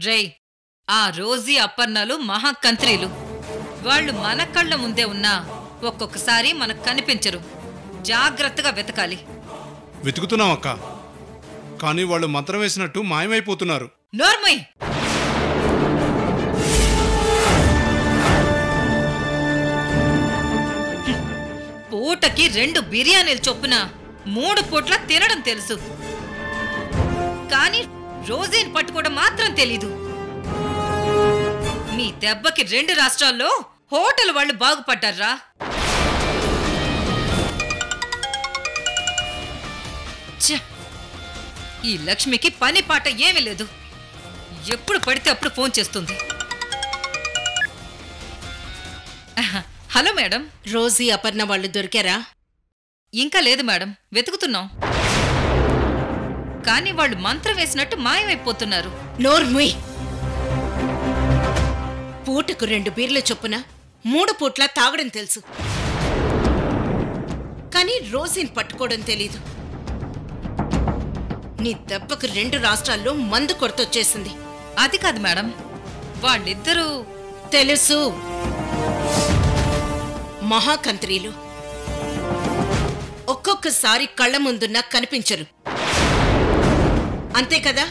రేయ్, ఆ రోజీ అప్పర్ణలు మహాకంత్రీలు. వాళ్ళు మన కళ్ళ ముందే ఉన్నా ఒక్కొక్కసారి మనకు కనిపించరు. జాగ్రత్తగా వెతకాలి. వెతుకుతున్నాం అక్క, కానీ వాళ్ళు మంత్రం వేసినట్టు మాయమైపోతున్నారు. నోర్మయ్! పూటకి 2 బిర్యానీలు చొప్పున 3 పూట్ల తినడం తెలుసు, కానీ రోజీని పట్టుకోవడం మాత్రం తెలీదు. మీ దెబ్బకి 2 రాష్ట్రాల్లో హోటల్ వాళ్ళు బాగుపడ్డారా? ఈ లక్ష్మికి పని పాట ఏమీ లేదు. ఎప్పుడు పడితే అప్పుడు ఫోన్ చేస్తుంది. Hello madam. రోజీ అపర్ణ వాళ్ళు దొరికారా? ఇంకా లేదు మేడం, వెతుకుతున్నాం. కానీ వాళ్ళు మంత్రం వేసినట్టు మాయమైపోతున్నారు. నోర్ముయ్! పూటకు 2 బీర్ల చొప్పున 3 పూట్ల తాగడం తెలుసు, కానీ రోజీని పట్టుకోవడం తెలీదు. నీ దెబ్బకు 2 రాష్ట్రాల్లో మందు కొరతొచ్చేసింది. అది కాదు మేడం, వాళ్ళిద్దరూ తెలుసు, మహాకంత్రీలు. ఒక్కొక్కసారి కళ్ళ ముందున్నా కనిపించరు, అంతే కదా?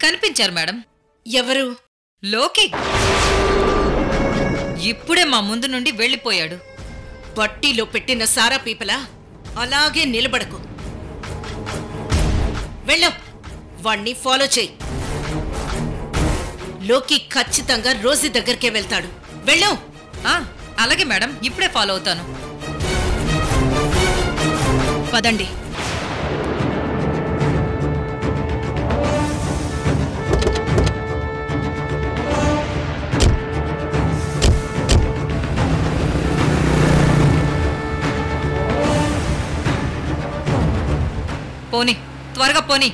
కనిపించారు మేడం. ఎవరు? లోకి. ఇప్పుడే మా ముందు నుండి వెళ్ళిపోయాడు. బట్టీలో పెట్టిన సారా పీపలా అలాగే నిలబడకు. వెళ్ళం, వాణ్ణి ఫాలో చేయి. లోకి ఖచ్చితంగా రోజీ దగ్గరికే వెళ్తాడు. వెళ్ళం. అలాగే మేడం, ఇప్పుడే ఫాలో అవుతాను. పదండి. పోనీ, త్వరగా పోనీ.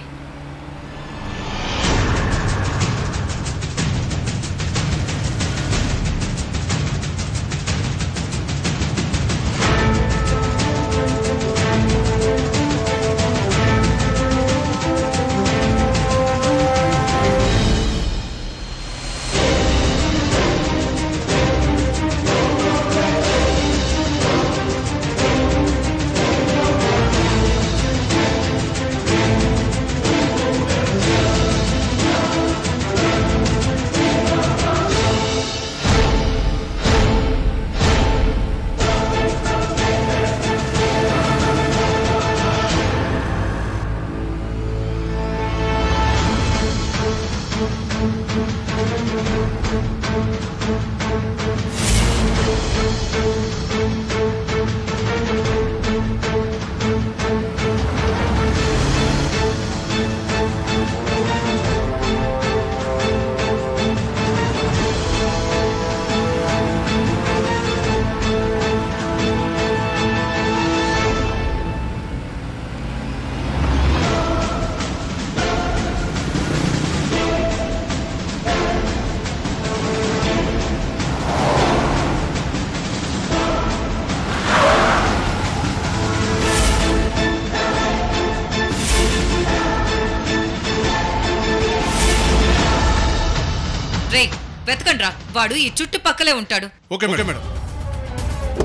రే, వెతకండ్రా, వాడు ఈ చుట్టుపక్కలే ఉంటాడు. Okay madam.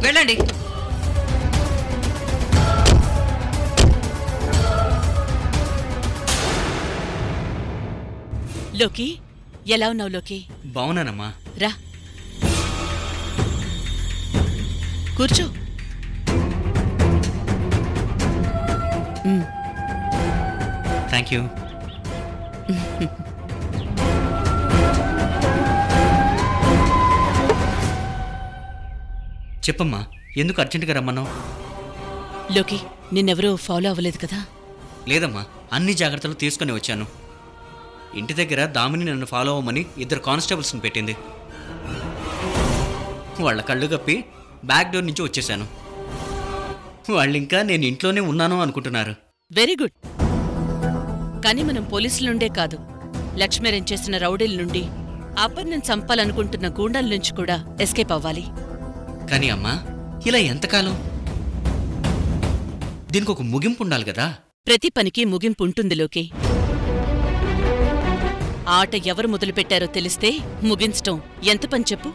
వెళ్ళండి. లోకి, ఎలా ఉన్నావు లోకి? బావున్నానమ్మా. రా, కూర్చో. Thank you. చెప్పమ్మా, ఎందుకు అర్జెంటుగా రమ్మన్నావు? లోకి, నిన్నెవరూ ఫాలో అవ్వలేదు కదా? లేదమ్మా, అన్ని జాగ్రత్తలు తీసుకుని వచ్చాను. ఇంటి దగ్గర దామిని నన్ను ఫాలో అవ్వమని 2 కానిస్టేబుల్స్ని పెట్టింది. వాళ్ళ కళ్ళు కప్పి బ్యాక్ డోర్ నుంచి వచ్చేసాను. వాళ్ళింకా నేను ఇంట్లోనే ఉన్నాను అనుకుంటున్నారు. Very good. కానీ మనం పోలీసుల నుండే కాదు, లక్ష్మీరెన్ చేసిన రౌడీల నుండి అపర్ణం చంపాలనుకుంటున్న గూండాల నుంచి కూడా ఎస్కేప్ అవ్వాలి. కానీ అమ్మా, ఇలా ఎంతకాలం? దీనికి ఒక ముగింపు ఉండాలి కదా. ప్రతి పనికి ముగింపు ఉంటుంది లోకి. ఆట ఎవరు మొదలుపెట్టారో తెలిస్తే ముగించటం ఎంత పని చెప్పు.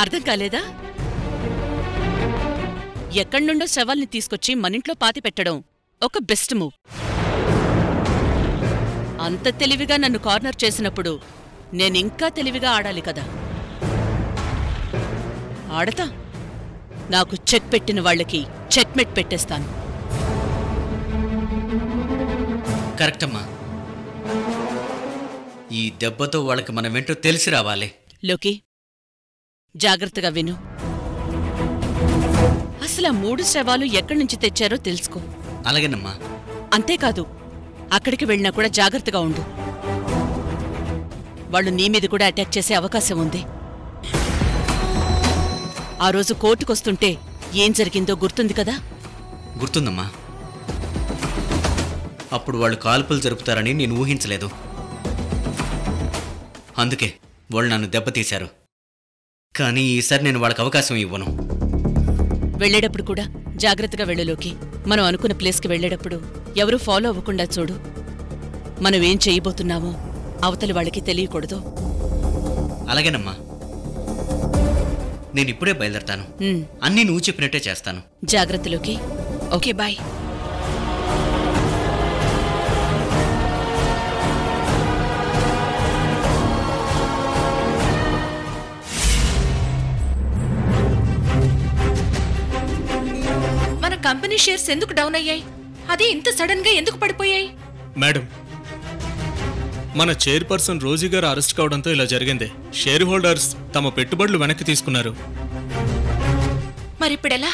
అర్థం కాలేదా? ఎక్కడ్నుండో శవాల్ని తీసుకొచ్చి మనింట్లో పాతిపెట్టడం ఒక బెస్ట్ మూవ్. అంత తెలివిగా నన్ను కార్నర్ చేసినప్పుడు నేనింకా తెలివిగా ఆడాలి కదా. ఆడతా. నాకు చెక్ పెట్టిన వాళ్ళకి చెక్మెట్ పెట్టేస్తాను. కరెక్ట్ అమ్మా. ఈ దెబ్బతో వాళ్ళకి మనమేంటో తెలిసి రావాలి. లోకి, జాగ్రత్తగా విను. అసలు ఆ 3 శవాలు ఎక్కడ్నుంచి తెచ్చారో తెలుసుకో. అలాగేనమ్మా. అంతేకాదు, అక్కడికి వెళ్ళినా కూడా జాగ్రత్తగా ఉండు. వాళ్ళు నీ మీద కూడా అటాక్ చేసే అవకాశం ఉంది. ఆ రోజు కోర్టుకొస్తుంటే ఏం జరిగిందో గుర్తుంది కదా? గుర్తుందమ్మా. అప్పుడు వాళ్ళు కాల్పులు జరుపుతారని నేను ఊహించలేదు. అందుకే వాళ్ళు నన్ను దెబ్బతీశారు. కానీ ఈసారి నేను వాళ్ళకి అవకాశం ఇవ్వను. వెళ్లేటప్పుడు కూడా జాగ్రత్తగా వెళ్ళలోకి. మనం అనుకున్న ప్లేస్కి వెళ్లేటప్పుడు ఎవరూ ఫాలో అవ్వకుండా చూడు. మనం ఏం చేయబోతున్నామో అవతలి వాళ్ళకి తెలియకూడదు. అలాగేనమ్మా. నేనిప్పుడే బయలుదేరతాను. అన్నీ నువ్వు చెప్పినట్టే చేస్తాను. జాగ్రత్తలోకి. Okay, bye. మన కంపెనీ షేర్స్ ఎందుకు డౌన్ అయ్యాయి? అది ఇంత సడన్ గా ఎందుకు పడిపోయాయి? మేడం, మన చైర్పర్సన్ రోజీ గారు అరెస్ట్ కావడంతో ఇలా జరిగింది. షేర్ హోల్డర్స్ తమ పెట్టుబడులు వెనక్కి తీసుకున్నారు. మరిప్పుడెలా?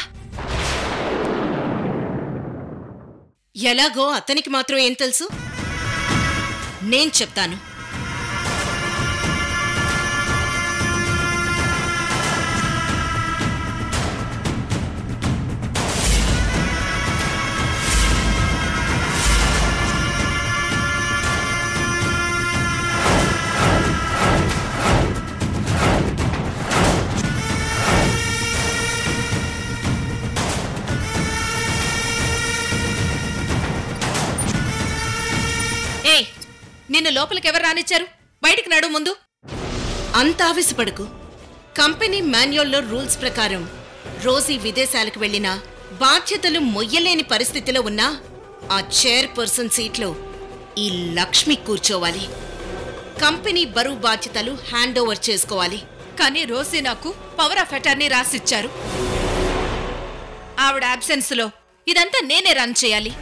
ఎలాగో అతనికి మాత్రం ఏం తెలుసు? నేను చెప్తాను. నిన్ను లోపలికెవరు రానిచ్చారు? బయటికి నడు ముందు. అంత ఆవేశపడకు. కంపెనీ మాన్యువల్లో రూల్స్ ప్రకారం రోజీ విదేశాలకు వెళ్లినా బాధ్యతలు మొయ్యలేని పరిస్థితిలో ఉన్నా ఆ చైర్పర్సన్ సీట్లో ఈ లక్ష్మి కూర్చోవాలి. కంపెనీ బరువు బాధ్యతలు హ్యాండ్ ఓవర్ చేసుకోవాలి. కానీ రోజీ నాకు పవర్ ఆఫ్ అటార్నీ రాసిచ్చారు. ఆవిడ అబ్సెన్స్ లో ఇదంతా నేనే రన్ చేయాలి.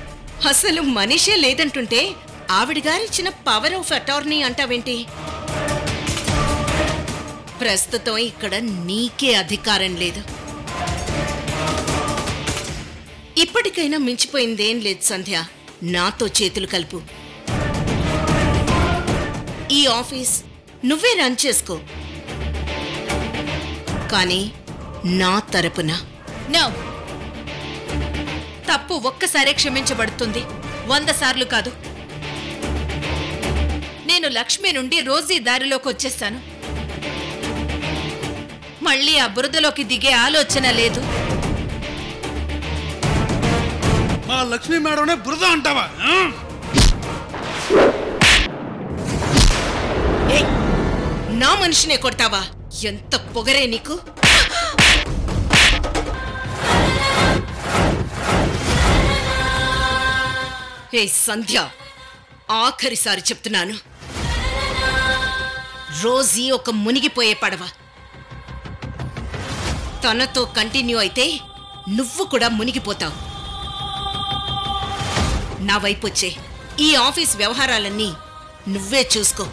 అసలు మనిషే లేదంటుంటే ఆవిడగారిచ్చిన పవర్ ఆఫ్ అటార్నీ అంటావేంటి? ప్రస్తుతం ఇక్కడ నీకే అధికారం లేదు. ఇప్పటికైనా మించిపోయిందేం లేదు సంధ్య. నాతో చేతులు కలుపు. ఈ ఆఫీస్ నువ్వే రన్ చేసుకో, కానీ నా తరపున. నో, తప్పు ఒక్కసారే క్షమించబడుతుంది, 100 సార్లు కాదు. నేను లక్ష్మి నుండి రోజీ దారిలోకి వచ్చేస్తాను. మళ్ళీ ఆ బురదలోకి దిగే ఆలోచన లేదు. మా లక్ష్మీ మేడనే బురద అంటావా? నా మనిషినే కొడతావా? ఎంత పొగరే నీకు! ఏ సంధ్య, ఆఖరిసారి చెప్తున్నాను, రోజీ ఒక మునిగిపోయే పడవ. తనతో కంటిన్యూ అయితే నువ్వు కూడా మునిగిపోతావు. నా వైపు వచ్చే ఈ ఆఫీస్ వ్యవహారాలన్నీ నువ్వే చూసుకో.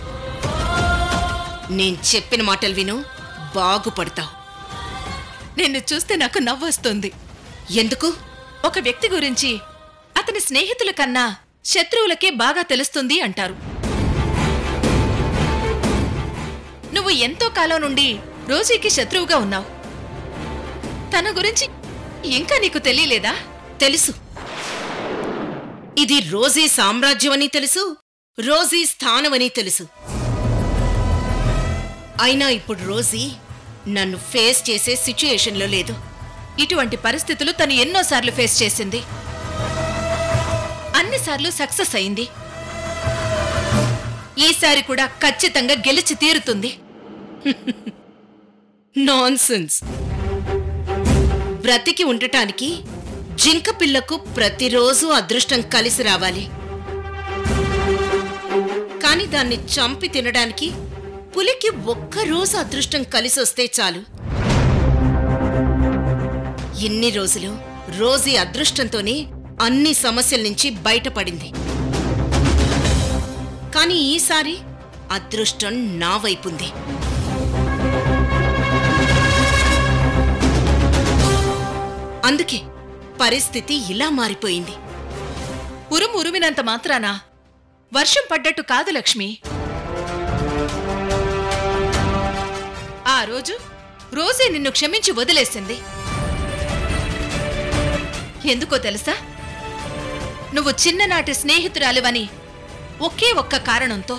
నేను చెప్పిన మాటలు విను, బాగుపడతావు. నిన్ను చూస్తే నాకు నవ్వొస్తుంది. ఎందుకు? ఒక వ్యక్తి గురించి అతని స్నేహితుల కన్నా శత్రువులకే బాగా తెలుస్తుంది అంటారు. నువ్వు ఎంతో కాలం నుండి రోజీకి శత్రువుగా ఉన్నావు. తన గురించి ఇంకా నీకు తెలియలేదా? తెలుసు. ఇది రోజీ సామ్రాజ్యం అని తెలుసు, రోజీ స్థానమని తెలుసు. అయినా ఇప్పుడు రోజీ నన్ను ఫేస్ చేసే సిచ్యుయేషన్లో లేదు. ఇటువంటి పరిస్థితులు తను ఎన్నోసార్లు ఫేస్ చేసింది. అన్నిసార్లు సక్సెస్ అయింది. ఈసారి కూడా ఖచ్చితంగా గెలిచి తీరుతుంది. నాన్సెన్స్. బ్రతికి ఉండటానికి జింక పిల్లకు ప్రతిరోజు అదృష్టం కలిసి రావాలి. కాని దాన్ని చంపి తినడానికి పులికి ఒక్కరోజు అదృష్టం కలిసొస్తే చాలు. ఇన్ని రోజులు రోజీ అదృష్టంతోనే అన్ని సమస్యల నుంచి బయటపడింది. కాని ఈసారి అదృష్టం నా వైపుంది. అందుకే పరిస్థితి ఇలా మారిపోయింది. ఉరుమినంత మాత్రాన వర్షం పడ్డట్టు కాదు లక్ష్మి. ఆ రోజు రోజీ నిన్ను క్షమించి వదిలేసింది. ఎందుకో తెలుసా? నువ్వు చిన్ననాటి స్నేహితురాలివని ఒకే ఒక్క కారణంతో.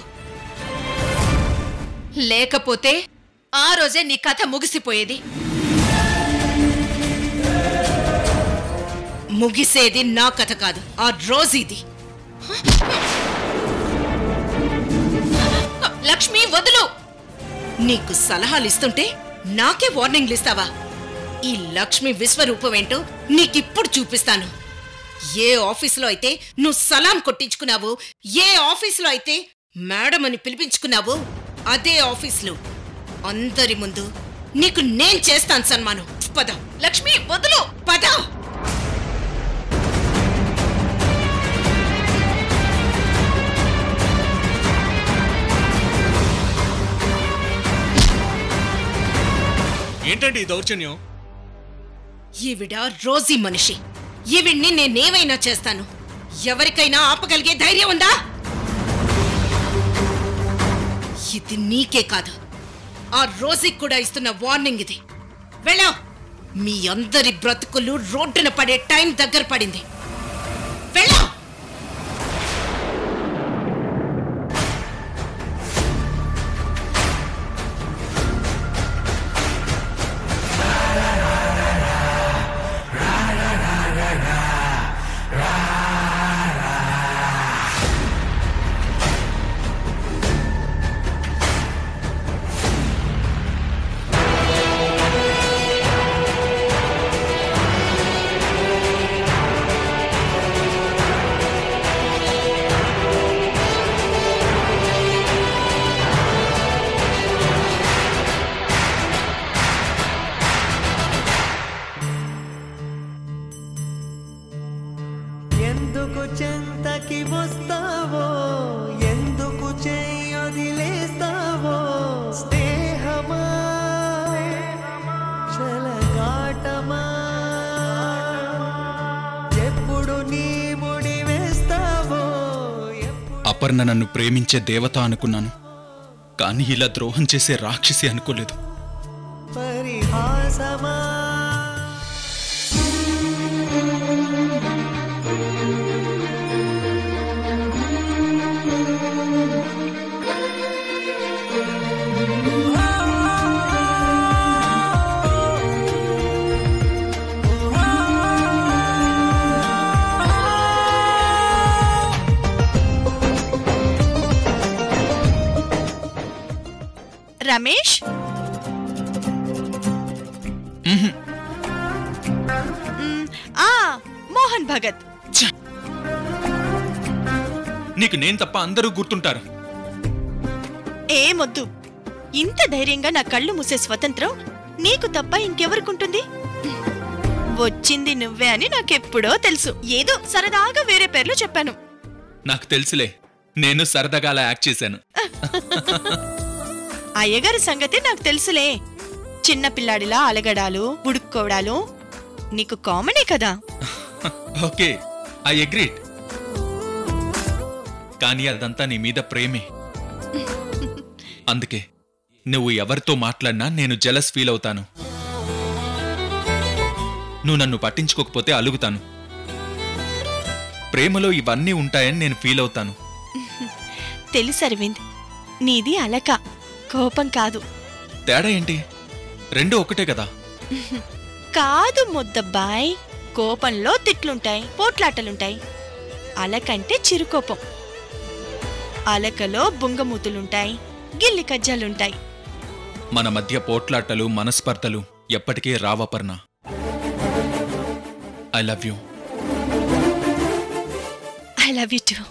లేకపోతే ఆ రోజే నీ కథ ముగిసిపోయేది. ముగిసేది నా కథ కాదు, ఆ రోజీది. లక్ష్మి వదులు. నీకు సలహాలిస్తుంటే నాకే వార్నింగ్లు ఇస్తావా? ఈ లక్ష్మి విశ్వరూపమేంటో నీకిప్పుడు చూపిస్తాను. ఏ ఆఫీసులో అయితే నువ్వు సలాం కొట్టించుకున్నావో, ఏ ఆఫీసులో అయితే మేడం అని పిలిపించుకున్నావో, అదే ఆఫీసులో అందరి ముందు నీకు నేను చేస్తాను సన్మానం. పద లక్ష్మి వదులు. పద. ఏంటండి ఈ దౌర్జన్యం? ఈవిడ రోజీ మనిషి. ఈవిడ్ని నేనేమైనా చేస్తాను. ఎవరికైనా ఆపగలిగే ధైర్యం ఉందా? ఇది నీకే కాదు, ఆ రోజీకి కూడా ఇస్తున్న వార్నింగ్ ఇది. వెళ్ళా. మీ అందరి బ్రతుకులు రోడ్డున పడే టైం దగ్గర పడింది. వెళ్ళా. ఎందుకు చెంతకి వస్తావో, ఎందుకు చెయ్యొదిలేస్తావో, స్నేహమా చలగాటమా, ఎప్పుడు నీ ముడి వేస్తావో. అపర్ణ నన్ను ప్రేమించే దేవత అనుకున్నాను, కానీ ఇలా ద్రోహం చేసే రాక్షసి అనుకోలేదు. పరిహాసమా రమేష్, మోహన్ భగత్. నీకు నేను తప్ప అందరూ గుర్తుంటారు. ఏమొద్దు. ఇంత ధైర్యంగా నా కళ్ళు మూసే స్వతంత్రం నీకు తప్ప ఇంకెవరికుంటుంది? వచ్చింది నువ్వే అని నాకెప్పుడో తెలుసు. ఏదో సరదాగా వేరే పేర్లు చెప్పాను. నాకు తెలుసులే, నేను సరదాగా అలా యాక్ట్ చేశాను. అయ్యగారి సంగతి నాకు తెలుసులే. చిన్నపిల్లాడిలా అలగడాలు, ఉడుక్కోవడాలు నీకు కామనే కదా. Okay, I agreed. కానీ అదంతా నీ మీద ప్రేమే. అందుకే నువ్వు ఎవరితో మాట్లాడినా నేను జెలస్ ఫీల్ అవుతాను. నువ్వు నన్ను పట్టించుకోకపోతే అలుగుతాను. ప్రేమలో ఇవన్నీ ఉంటాయని నేను ఫీల్ అవుతాను. తెలుసు అరవింద్, నీది అలక, కోపం కాదు. తేడా ఏంటి? రెండు ఒకటే కదా. కాదు ముద్దబ్బాయ్, కోపంలో తిట్లుంటాయి, పోట్లాటలుంటాయి. అలకంటే చిరుకోపం. అలకలో బుంగమూతులుంటాయి, గిల్లి కజ్జాలుంటాయి. మన మధ్య పోట్లాటలు, మనస్పర్ధలు ఎప్పటికీ రావపర్ణ. I love you. I love you too.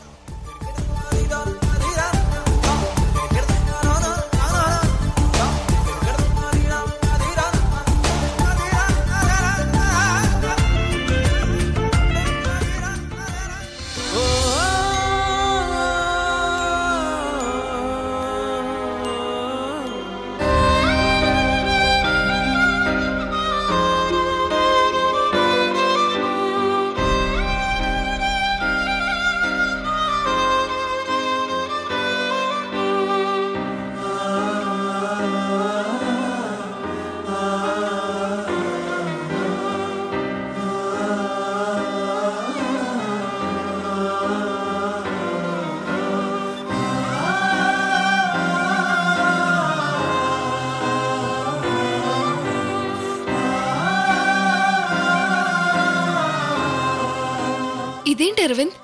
ఇదేంటి అరవింద్,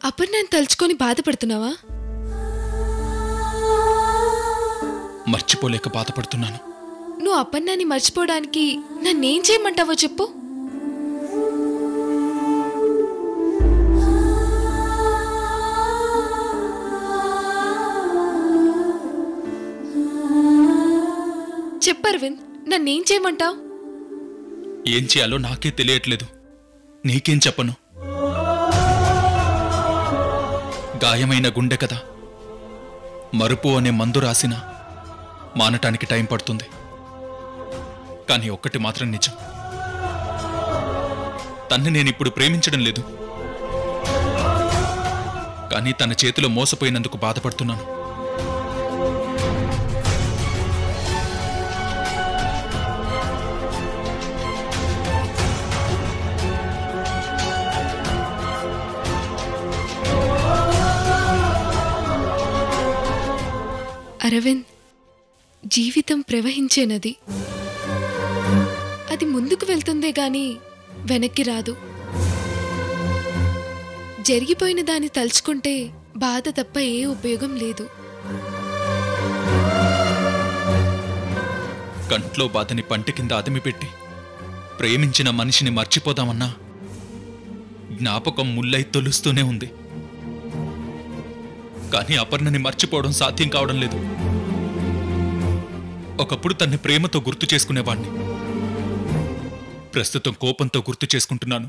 అపర్ణని తలుచుకొని బాధపడుతున్నావా? మర్చిపోలేక బాధపడుతున్నాను. నువ్వు అపర్ణాన్ని మర్చిపోవడానికి నన్నేం చేయమంటావో చెప్పు. చెప్పు అరవింద్, నన్నేం చేయమంటావు? ఏం చేయాలో నాకే తెలియట్లేదు. నీకేం చెప్పను? గాయమైన గుండె కదా, మరుపు అనే మందు రాసినా మానటానికి టైం పడుతుంది. కానీ ఒక్కటి మాత్రం నిజం, తన్ని నేనిప్పుడు ప్రేమించడం లేదు. కానీ తన చేతిలో మోసపోయినందుకు బాధపడుతున్నాను. అరవింద్, జీవితం ప్రవహించే నది. అది ముందుకు వెళ్తుందే గాని వెనక్కి రాదు. జరిగిపోయిన దాన్ని తలుచుకుంటే బాధ తప్ప ఏ ఉపయోగం లేదు. కంట్లో బాధని పంట కింద అదిమిపెట్టి ప్రేమించిన మనిషిని మర్చిపోదామన్నా జ్ఞాపకం ముల్లై తొలుస్తూనే ఉంది. కానీ అపర్ణని మర్చిపోవడం సాధ్యం కావడం లేదు. ఒకప్పుడు తన్ని ప్రేమతో గుర్తు చేసుకునేవాణ్ణి, ప్రస్తుతం కోపంతో గుర్తు చేసుకుంటున్నాను.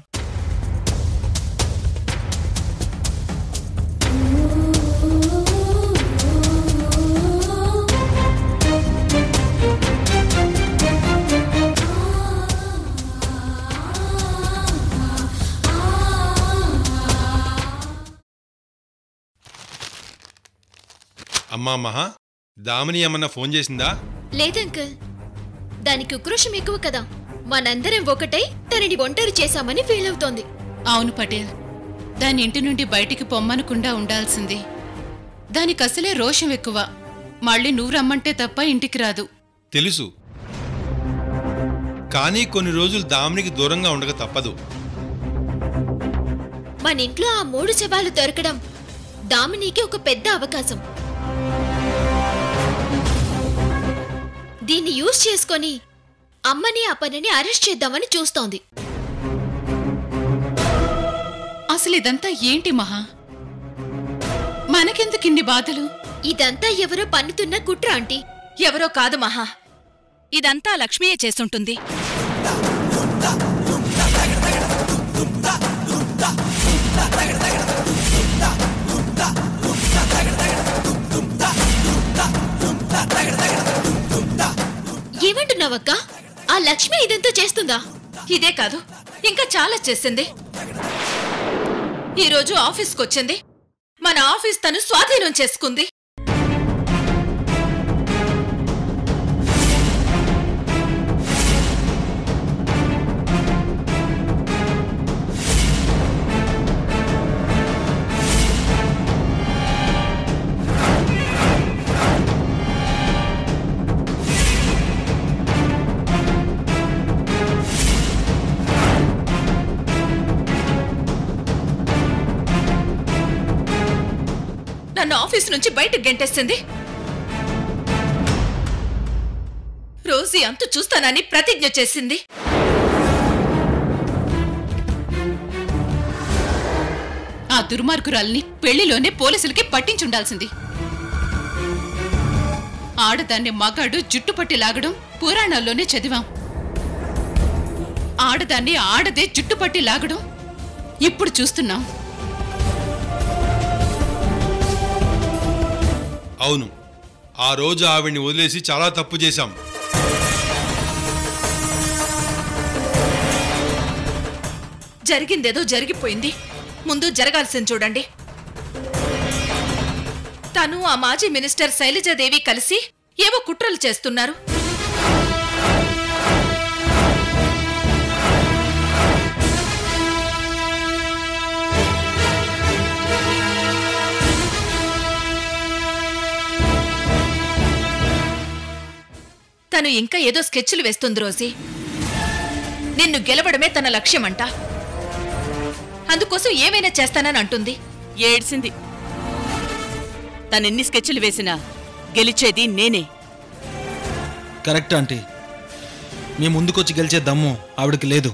అమ్మా మహా, దామిని ఏమన్నా ఫోన్ చేసిందా? లేదంకల్, దానికి ఉక్రోషం ఎక్కువ కదా. మనందరం ఒకటై తనని ఒంటరి చేశామని ఫీల్ అవుతోంది. అవును పటేల్, దాని ఇంటి నుండి బయటికి పొమ్మనకుండా ఉండాల్సింది. దానికి అసలే రోషం ఎక్కువ. మళ్ళీ నువ్వు రమ్మంటే తప్ప ఇంటికి రాదు. తెలుసు, కానీ కొన్ని రోజులు దామినికి దూరంగా ఉండక తప్పదు. మన ఇంట్లో ఆ 3 శవాలు దొరకడం దామినికి ఒక పెద్ద అవకాశం. దీన్ని యూజ్ చేసుకొని అమ్మని అపర్ణని అరెస్ట్ చేద్దామని చూస్తోంది. అసలు ఇదంతా ఏంటి మహా? మనకెందుకిన్ని బాధలు? ఇదంతా ఎవరో పన్నుతున్న కుట్ర ఆంటీ. ఎవరో కాదు మహా, ఇదంతా లక్ష్మియే చేస్తుంటుంది. ఏమంటున్నావక్క? ఆ లక్ష్మి ఇదంతా చేస్తుందా? ఇదే కాదు, ఇంకా చాలా చేసింది. ఈరోజు ఆఫీస్కొచ్చింది, మన ఆఫీస్ తను స్వాధీనం చేసుకుంది. నన్ను ఆఫీస్ నుంచి బయటకు గెంటేస్తుంది. రోజీ అంతు చూస్తానని ప్రతిజ్ఞ చేసింది. ఆ దుర్మార్గురాల్ని పెళ్లిలోనే పోలీసులకి పట్టించుండాల్సింది. ఆడదాన్ని మగాడు జుట్టుపట్టి లాగడం పురాణాల్లోనే చదివాం. ఆడదాన్ని ఆడదే జుట్టుపట్టి లాగడం ఇప్పుడు చూస్తున్నాం. అవును, ఆ రోజు ఆవిడ్ని వదిలేసి చాలా తప్పు చేశాం. జరిగిందేదో జరిగిపోయింది. ముందు జరగాల్సింది చూడండి. తను ఆ మాజీ మినిస్టర్ శైలజాదేవి కలిసి ఏవో కుట్రలు చేస్తున్నారు. తను ఇంకా ఏదో స్కెచ్లు వేస్తుంది రోజీ. నిన్ను గెలవడమే తన లక్ష్యమంట. అందుకోసం ఏమైనా చేస్తానని అంటుంది. ఏడ్సింది. తనెన్ని స్కెచ్లు వేసినా గెలిచేది నేనే. Correct aunty. మీ ముందుకొచ్చి గెలిచే దమ్ము ఆవిడకి లేదు.